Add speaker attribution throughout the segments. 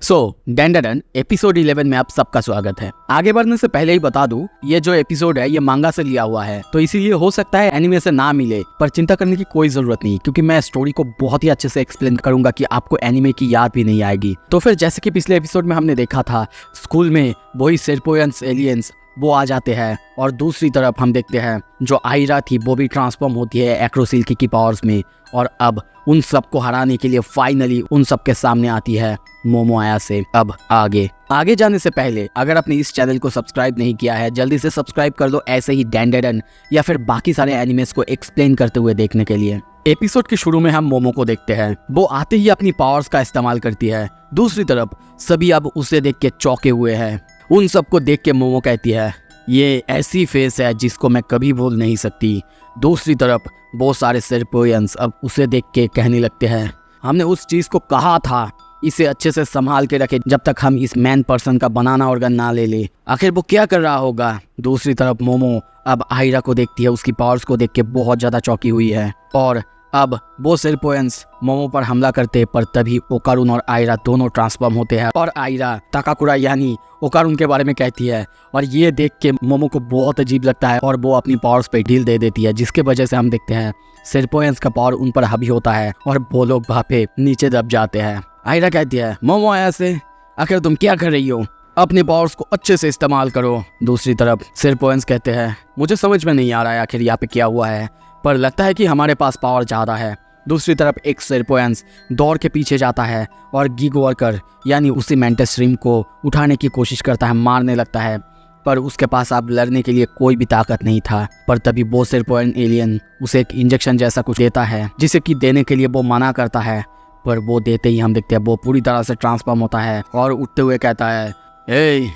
Speaker 1: सो डैंडाडन episode 11 में आप सबका स्वागत है। आगे बढ़ने से पहले ही बता दूं, ये जो एपिसोड है ये मांगा से लिया हुआ है, तो इसीलिए हो सकता है एनिमे से ना मिले, पर चिंता करने की कोई जरूरत नहीं, क्योंकि मैं स्टोरी को बहुत ही अच्छे से एक्सप्लेन करूंगा कि आपको एनिमे की याद भी नहीं आएगी। तो फिर जैसे कि पिछले एपिसोड में हमने देखा था, स्कूल में वही सेरपोयंस एलियंस वो आ जाते हैं, और दूसरी तरफ हम देखते हैं जो आयरा थी वो भी ट्रांसफॉर्म होती है एक्रोसिल्की की पावर्स में, और अब उन सबको हराने के लिए फाइनली उन सबके सामने आती है मोमो अयासे। अब आगे जाने से पहले अगर आपने इस चैनल को सब्सक्राइब नहीं किया है, जल्दी से सब्सक्राइब कर दो, ऐसे ही डैंडाडन या फिर बाकी सारे एनिमेस को एक्सप्लेन करते हुए देखने के लिए। एपिसोड के शुरू में हम मोमो को देखते हैं, वो आते ही अपनी पावर्स का इस्तेमाल करती है। दूसरी तरफ सभी अब उसे देख के चौंके हुए हैं। उन सबको देख के मोमो कहती है, ये ऐसी फेस है जिसको मैं कभी भूल नहीं सकती। दूसरी तरफ बहुत सारे सेरपोयंस अब उसे देख के कहने लगते हैं, हमने उस चीज को कहा था इसे अच्छे से संभाल के रखे जब तक हम इस मैन पर्सन का बनाना ऑर्गन ना ले ले। आखिर वो क्या कर रहा होगा। दूसरी तरफ मोमो अब आयरा को देखती है, उसकी पावर्स को देख के बहुत ज्यादा चौंकी हुई है, और अब वो सेरपोयंस मोमो पर हमला करते, पर तभी ओकारुन और आयरा दोनों ट्रांसफॉर्म होते हैं, और आयरा ताकाकुरा यानी ओकारुन के बारे में कहती है, और ये देख के मोमो को बहुत अजीब लगता है और वो अपनी पावर्स पे ढील दे देती है, जिसके वजह से हम देखते हैं सेरपोयंस का पावर उन पर हावी होता है और वो लोग वहाँ पे नीचे दब जाते हैं। आयरा कहती है, मोमो अयासे आखिर तुम क्या कर रही हो, अपने पावर्स को अच्छे से इस्तेमाल करो। दूसरी तरफ सेरपोयंस कहते हैं, मुझे समझ में नहीं आ रहा है आखिर यहाँ पे क्या हुआ है, पर लगता है कि हमारे पास पावर ज़्यादा है। दूसरी तरफ एक सेरपोयंस दौड़ के पीछे जाता है और गिग वर्कर यानी उसी मेंटस स्ट्रीम को उठाने की कोशिश करता है, मारने लगता है, पर उसके पास अब लड़ने के लिए कोई भी ताकत नहीं था। पर तभी वो सेरपोयंस एलियन उसे एक इंजेक्शन जैसा कुछ देता है, जिसे कि देने के लिए वो मना करता है, पर वो देते ही हम देखते हैं वो पूरी तरह से ट्रांसफॉर्म होता है और उठते हुए कहता है, ए,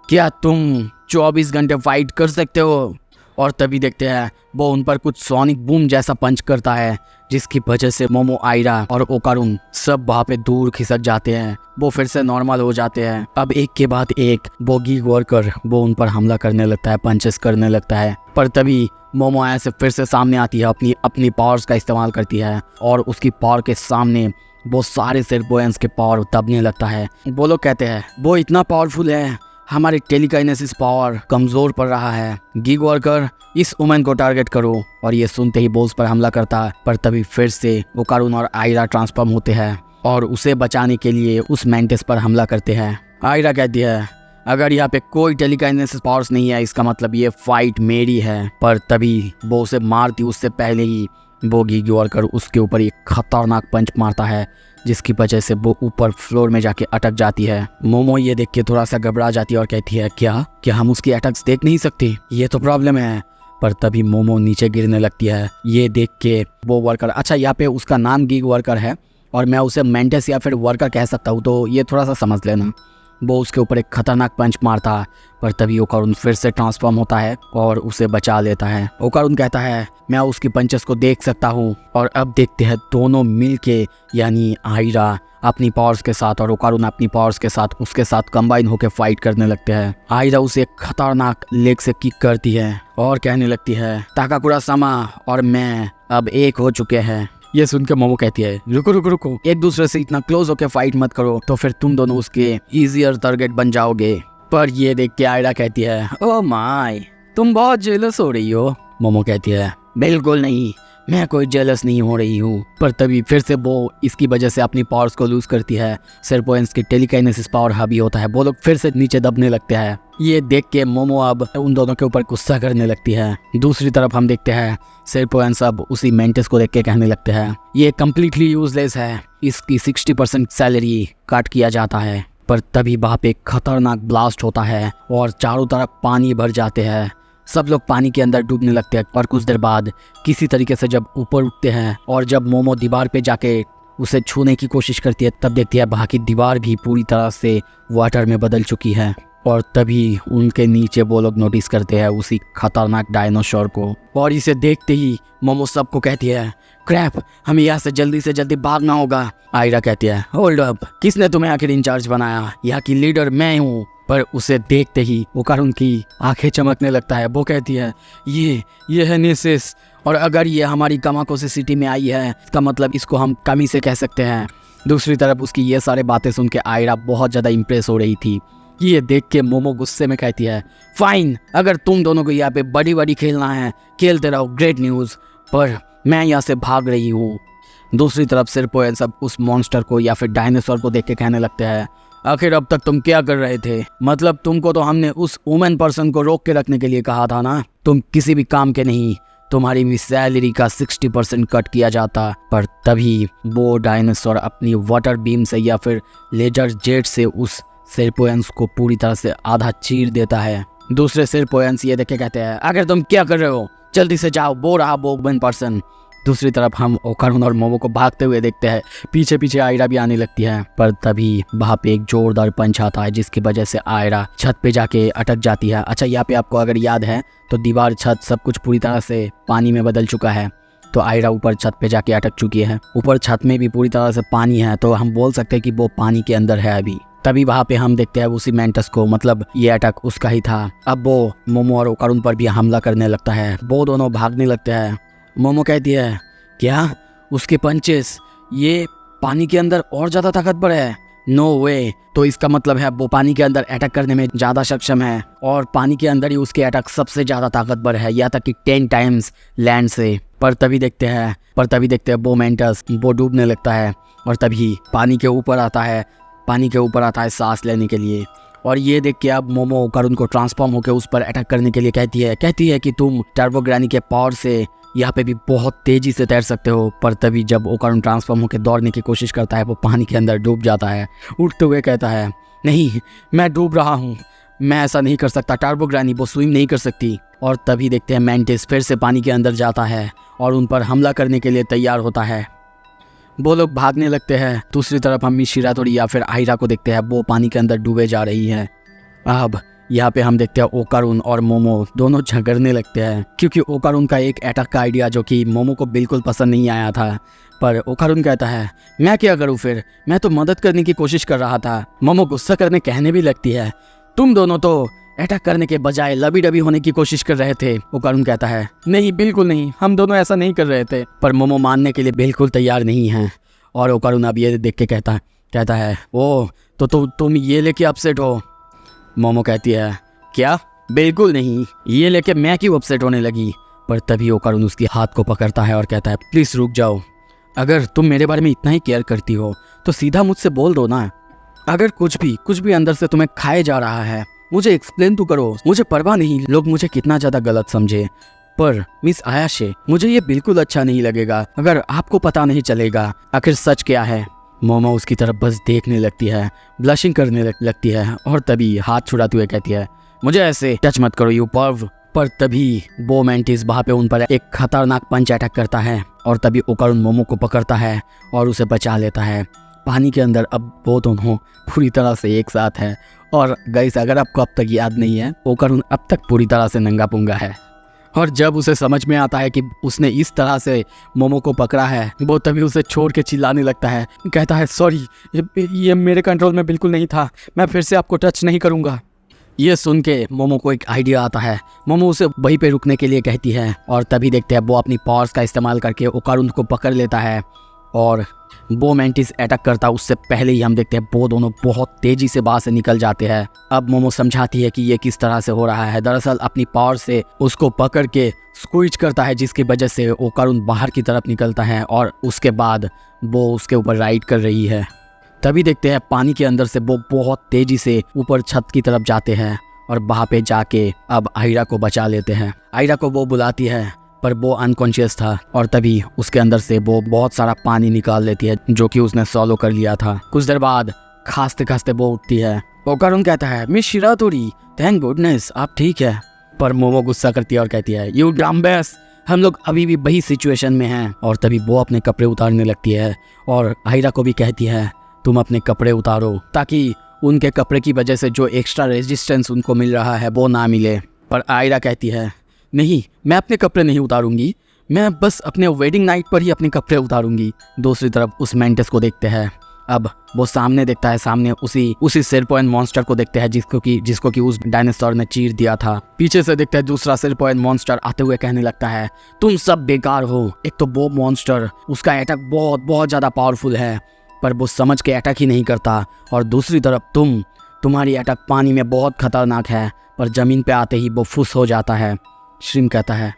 Speaker 1: क्या तुम 24 घंटे फाइट कर सकते हो। और तभी देखते हैं वो उन पर कुछ सोनिक बूम जैसा पंच करता है, जिसकी वजह से मोमो, आयरा और ओकारुन सब वहाँ पे दूर खिसक जाते हैं। वो फिर से नॉर्मल हो जाते हैं। अब एक के बाद एक वो गिग वर्कर वो उन पर हमला करने लगता है, पंचेस करने लगता है, पर तभी मोमो अयासे फिर से सामने आती है, अपनी पावर्स का इस्तेमाल करती है, और उसकी पावर के सामने वो सारे सेरपोयंस के पावर दबने लगता है। वो लोग कहते हैं वो इतना पावरफुल है, हमारी टेलीकाइनेसिस पावर कमजोर पड़ रहा है, गिग वर्कर इस वुमेन को टारगेट करो। और ये सुनते ही बोस पर हमला करता है, पर तभी फिर से ओकारुन और आयरा ट्रांसफॉर्म होते हैं और उसे बचाने के लिए उस मेंटिस पर हमला करते हैं। आयरा कहती है, अगर यहाँ पे कोई टेलीकाइनेसिस पावर्स नहीं है, इसका मतलब ये फाइट मेरी है। पर तभी वो उसे मारती उससे पहले ही वो गिग वर्कर उसके ऊपर एक खतरनाक पंच मारता है, जिसकी वजह से वो ऊपर फ्लोर में जाके अटक जाती है। मोमो ये देख के थोड़ा सा घबरा जाती है और कहती है, क्या हम उसकी अटैक्स देख नहीं सकते, ये तो प्रॉब्लम है। पर तभी मोमो नीचे गिरने लगती है। ये देख के वो वर्कर, अच्छा यहाँ पे उसका नाम गिग वर्कर है और मैं उसे मेंटेस या फिर वर्कर कह सकता हूँ, तो ये थोड़ा सा समझ लेना। वो उसके ऊपर एक खतरनाक पंच मारता है, पर तभी ओकारुन फिर से ट्रांसफॉर्म होता है और उसे बचा लेता है। ओकारुन कहता है, मैं उसकी पंचेस को देख सकता हूँ। और अब देखते हैं दोनों मिलके यानी आयरा अपनी पावर्स के साथ और ओकारुन अपनी पावर्स के साथ उसके साथ कंबाइन होकर फाइट करने लगते हैं। आयरा उसे एक खतरनाक लेग से किक करती है और कहने लगती है, ताकाकुरा सामा और मैं अब एक हो चुके हैं। ये सुन के मोमो कहती है, रुको, एक दूसरे से इतना क्लोज होके फाइट मत करो, तो फिर तुम दोनों उसके इजियर टारगेट बन जाओगे। पर ये देख के आयरा कहती है, ओ माय, तुम बहुत जेलस हो रही हो। मोमो कहती है, बिल्कुल नहीं, मैं कोई जेलस नहीं हो रही हूँ। पर तभी फिर से वो इसकी वजह से अपनी पावर्स को लूज करती है। सेरपोयंस की टेलीकाइनेसिस पावर हावी होता है, वो लोग फिर से नीचे दबने लगते हैं। ये देख के मोमो अब उन दोनों के ऊपर गुस्सा करने लगती है। दूसरी तरफ हम देखते हैं सेरपोयंस अब उसी मेंटिस को देख के कहने लगते हैं, ये कम्प्लीटली यूजलेस है, इसकी 60% सैलरी काट किया जाता है। पर तभी वहाँ पे खतरनाक ब्लास्ट होता है और चारों तरफ पानी भर जाते हैं। सब लोग पानी के अंदर डूबने लगते हैं, और कुछ देर बाद किसी तरीके से जब ऊपर उठते हैं और जब मोमो दीवार पे जाके उसे छूने की कोशिश करती है, तब देखती है वहाँ की दीवार भी पूरी तरह से वाटर में बदल चुकी है। और तभी उनके नीचे वो लोग नोटिस करते हैं उसी खतरनाक डायनासोर को, और इसे देखते ही मोमो सबको कहती है, क्रैप, हमें यहाँ से जल्दी भागना होगा। आयरा कहती है, होल्ड अप, किसने तुम्हें आखिर इंचार्ज बनाया, यहाँ की लीडर मैं हूँ। पर उसे देखते ही ओकारुन की आंखें चमकने लगता है। वो कहती है, ये है नेसिस, और अगर ये हमारी कामाकोसी सिटी में आई है, इसका मतलब इसको हम कमी से कह सकते हैं। दूसरी तरफ उसकी ये सारे बातें सुन के आयरा बहुत ज़्यादा इम्प्रेस हो रही थी। ये देख के मोमो गुस्से में कहती है, फाइन, अगर तुम दोनों को यहाँ पे बड़ी बड़ी खेलना है खेलते रहो, ग्रेट न्यूज़, पर मैं यहाँ से भाग रही हूँ। दूसरी तरफ सिरपोएल सब उस मॉन्स्टर को या फिर डायनासोर को देख के कहने लगते हैं, आखिर अब तक तुम क्या कर रहे थे? मतलब तुमको तो हमने उस वुमेन पर्सन को रोक के रखने के लिए कहा था ना, तुम किसी भी काम के नहीं, तुम्हारी भी सैलरी का 60% कट किया जाता। पर तभी वो डायनासोर अपनी वाटर बीम से या फिर लेजर जेट से उस सिरपोएंस को पूरी तरह से आधा चीर देता है। दूसरे सिरपोएंस ये देख के कहते हैं, आखिर तुम क्या कर रहे हो, जल्दी से जाओ, वो रहा वो वुमेन पर्सन। दूसरी तरफ हम ओकारुन और मोमो को भागते हुए देखते हैं, पीछे पीछे आयरा भी आने लगती है। पर तभी वहाँ पे एक जोरदार पंच आता है जिसकी वजह से आयरा छत पे जाके अटक जाती है। अच्छा, यहाँ पे आपको अगर याद है तो दीवार, छत सब कुछ पूरी तरह से पानी में बदल चुका है, तो आयरा ऊपर छत पे जाके अटक चुकी है। ऊपर छत में भी पूरी तरह से पानी है, तो हम बोल सकते हैं कि वो पानी के अंदर है अभी। तभी वहाँ पे हम देखते हैं उसी मेंटस को, मतलब ये अटैक उसका ही था। अब वो मोमो और ओकारुन पर भी हमला करने लगता है। वो दोनों भागने लगते हैं। मोमो कहती है, क्या उसके पंचेस ये पानी के अंदर और ज़्यादा ताकतवर है? नो वे, तो इसका मतलब है वो पानी के अंदर अटैक करने में ज़्यादा सक्षम है और पानी के अंदर ही उसके अटैक सबसे ज़्यादा ताकतवर है, या तक कि 10 टाइम्स लैंड से। पर तभी देखते हैं वो मेंटस वो डूबने लगता है और तभी पानी के ऊपर आता है सांस लेने के लिए। और ये देख के अब मोमो ओकारुन को ट्रांसफॉर्म होकर उस पर अटैक करने के लिए कहती है कि तुम टर्बो ग्रैनी के पावर से यहाँ पे भी बहुत तेजी से तैर सकते हो। पर तभी जब ओकारुन ट्रांसफॉर्म होकर दौड़ने की कोशिश करता है, वो पानी के अंदर डूब जाता है। उठते हुए कहता है, नहीं, मैं डूब रहा हूँ, मैं ऐसा नहीं कर सकता, टर्बो ग्रैनी वो स्विम नहीं कर सकती। और तभी देखते हैं मेंटिस फिर से पानी के अंदर जाता है और उन पर हमला करने के लिए तैयार होता है। वो लोग भागने लगते हैं। दूसरी तरफ हम शिरातोरी या फिर आयरा को देखते हैं, वो पानी के अंदर डूबे जा रही है। अब यहाँ पे हम देखते हैं ओकारुन और मोमो दोनों झगड़ने लगते हैं, क्योंकि ओकारुन का एक अटैक का आइडिया जो कि मोमो को बिल्कुल पसंद नहीं आया था। पर ओकारुन कहता है, मैं क्या करूँ फिर, मैं तो मदद करने की कोशिश कर रहा था। मोमो गुस्सा करने कहने भी लगती है, तुम दोनों तो अटैक करने के बजाय लबी डबी होने की कोशिश कर रहे थे। ओकारुन कहता है, नहीं, बिल्कुल नहीं, हम दोनों ऐसा नहीं कर रहे थे। पर मोमो मानने के लिए बिल्कुल तैयार नहीं है। और ओकारुन अब ये देख के कहता है, ओ तो तुम ये लेके अपसेट हो? मोमो कहती है, क्या? बिल्कुल नहीं, ये लेके मैं क्यों अपसेट होने लगी? पर तभी ओकारुन उसके हाथ को पकड़ता है और कहता है, प्लीज़ रुक जाओ, अगर तुम मेरे बारे में इतना ही केयर करती हो तो सीधा मुझसे बोल दो ना। अगर कुछ भी अंदर से तुम्हें खाए जा रहा है, मुझे एक्सप्लेन तो करो, मुझे परवाह नहीं लोग मुझे कितना ज़्यादा गलत समझे। पर मिस आयाशे, मुझे ये बिल्कुल अच्छा नहीं लगेगा अगर आपको पता नहीं चलेगा आखिर सच क्या है। मोमो उसकी तरफ बस देखने लगती है, ब्लशिंग करने लगती है और तभी हाथ छुड़ाते हुए कहती है, मुझे ऐसे टच मत करो यू पर्व। पर तभी वो मेंटिस वहाँ पे उन पर एक खतरनाक पंच अटैक करता है और तभी ओकारुन मोमो को पकड़ता है और उसे बचा लेता है। पानी के अंदर अब वो दोनों पूरी तरह से एक साथ है। और गाइस, अगर आपको अब तक याद नहीं है, ओकारुन अब तक पूरी तरह से नंगा पुंगा है। और जब उसे समझ में आता है कि उसने इस तरह से मोमो को पकड़ा है, वो तभी उसे छोड़ के चिल्लाने लगता है, कहता है, सॉरी, ये मेरे कंट्रोल में बिल्कुल नहीं था, मैं फिर से आपको टच नहीं करूँगा। ये सुन के मोमो को एक आइडिया आता है। मोमो उसे वहीं पे रुकने के लिए कहती है और तभी देखते हैं वो अपनी पावर्स का इस्तेमाल करके ओकारुन को पकड़ लेता है और वो मेंटिस अटैक करता उससे पहले ही हम देखते हैं वो दोनों बहुत तेजी से बाहर से निकल जाते हैं। अब मोमो समझाती है कि ये किस तरह से हो रहा है। दरअसल अपनी पावर से उसको पकड़ के स्क्वीज करता है, जिसकी वजह से ओकारुन बाहर की तरफ निकलता है और उसके बाद वो उसके ऊपर राइड कर रही है। तभी देखते हैं पानी के अंदर से वो बहुत तेजी से ऊपर छत की तरफ जाते हैं और वहाँ पे जाके अब आयरा को बचा लेते हैं। आयरा को वो बुलाती है पर वो अनकॉन्शियस था और तभी उसके अंदर से वो बहुत सारा पानी निकाल लेती है जो कि उसने सॉलो कर लिया था। कुछ देर बाद खांसते खांसते वो उठती है। ओकारुन कहता है, मिस शिरातोरी, थैंक गुडनेस आप ठीक है। पर मोमो गुस्सा करती है और कहती है, यू डम्बेस, हम लोग अभी भी वही सिचुएशन में हैं। और तभी वो अपने कपड़े उतारने लगती है और आयरा को भी कहती है, तुम अपने कपड़े उतारो ताकि उनके कपड़े की वजह से जो एक्स्ट्रा रेजिस्टेंस उनको मिल रहा है वो ना मिले। पर आयरा कहती है, नहीं, मैं अपने कपड़े नहीं उतारूंगी, मैं बस अपने वेडिंग नाइट पर ही अपने कपड़े उतारूंगी। दूसरी तरफ उस मेंटिस को देखते हैं। अब वो सामने देखता है, सामने उसी सिरपोएन मॉन्स्टर को देखते हैं जिसको कि उस डायनासोर ने चीर दिया था। पीछे से देखते हैं दूसरा सिरपोएन मॉन्स्टर आते हुए कहने लगता है, तुम सब बेकार हो। एक तो वो मॉन्स्टर, उसका अटैक बहुत बहुत ज़्यादा पावरफुल है पर वो समझ के अटैक ही नहीं करता। और दूसरी तरफ तुम्हारी अटैक पानी में बहुत खतरनाक है, पर ज़मीन पे आते ही वो फुस हो जाता है। श्रिम्प कहता है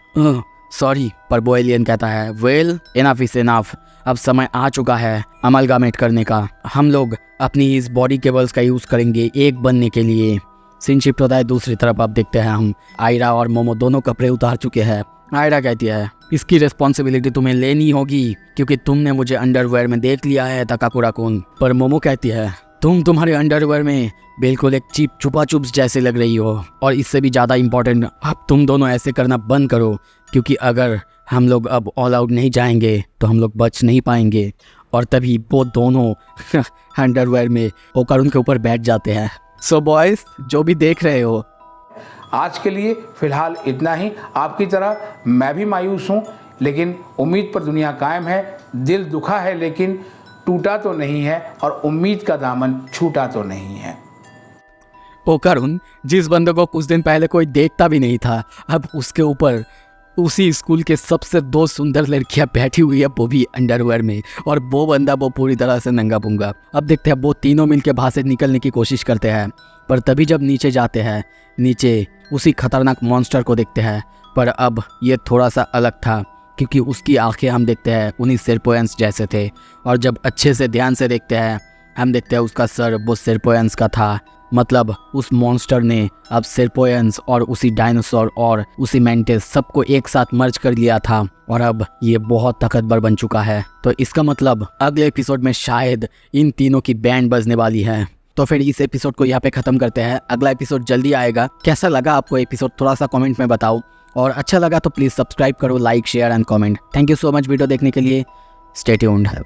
Speaker 1: सॉरी, पर वो एलियन कहता है वेल इनफ इज इनफ, अब समय आ चुका है अमलगामेट करने का। हम लोग अपनी इस बॉडी केबल्स का यूज़ करेंगे एक बनने के लिए। सीन शिफ्ट होता है दूसरी तरफ। अब देखते हैं हम आयरा और मोमो दोनों कपड़े उतार चुके हैं। आयरा कहती है इसकी रिस्पॉन्सिबिलिटी तुम्हें लेनी होगी क्योंकि तुमने मुझे अंडरवेयर में देख लिया है तकाकुरा-कुन। पर मोमो कहती है तुम्हारे अंडरवेयर में बिल्कुल एक चीप छुपा चुप्स जैसे लग रही हो, और इससे भी ज़्यादा इम्पोर्टेंट अब तुम दोनों ऐसे करना बंद करो, क्योंकि अगर हम लोग अब ऑल आउट नहीं जाएंगे तो हम लोग बच नहीं पाएंगे। और तभी वो दोनों अंडरवेयर में ओकारुन के ऊपर बैठ जाते हैं। सो बॉयज, जो भी देख रहे हो,
Speaker 2: आज के लिए फ़िलहाल इतना ही। आपकी तरह मैं भी मायूस हूँ, लेकिन उम्मीद पर दुनिया कायम है। दिल दुखा है लेकिन टूटा तो नहीं है, और उम्मीद का दामन छूटा तो नहीं है।
Speaker 1: ओकारुन जिस बंदे को कुछ दिन पहले कोई देखता भी नहीं था, अब उसके ऊपर उसी स्कूल के सबसे दो सुंदर लड़कियां बैठी हुई है, वो भी अंडरवेयर में, और वो बंदा वो पूरी तरह से नंगा पुंगा। अब देखते हैं वो तीनों मिलके बाहर से निकलने की कोशिश करते हैं, पर तभी जब नीचे जाते हैं, नीचे उसी खतरनाक मॉन्स्टर को देखते हैं। पर अब ये थोड़ा सा अलग था, क्योंकि उसकी आंखें हम देखते हैं उन्हीं सेरपोएंस जैसे थे, और जब अच्छे से ध्यान से देखते हैं हम देखते हैं उसका सर वो सेरपोएंस का था। मतलब उस मॉन्स्टर ने अब सेरपोएंस और उसी डायनासोर और उसी मेंटिस सबको एक साथ मर्ज कर लिया था, और अब ये बहुत ताकतवर बन चुका है। तो इसका मतलब अगले एपिसोड में शायद इन तीनों की बैंड बजने वाली है। तो फिर इस एपिसोड को यहाँ पे ख़त्म करते हैं। अगला एपिसोड जल्दी आएगा। कैसा लगा आपको एपिसोड, थोड़ा सा कमेंट में बताओ, और अच्छा लगा तो प्लीज़ सब्सक्राइब करो, like share and comment. Thank you so much video देखने के लिए। Stay tuned.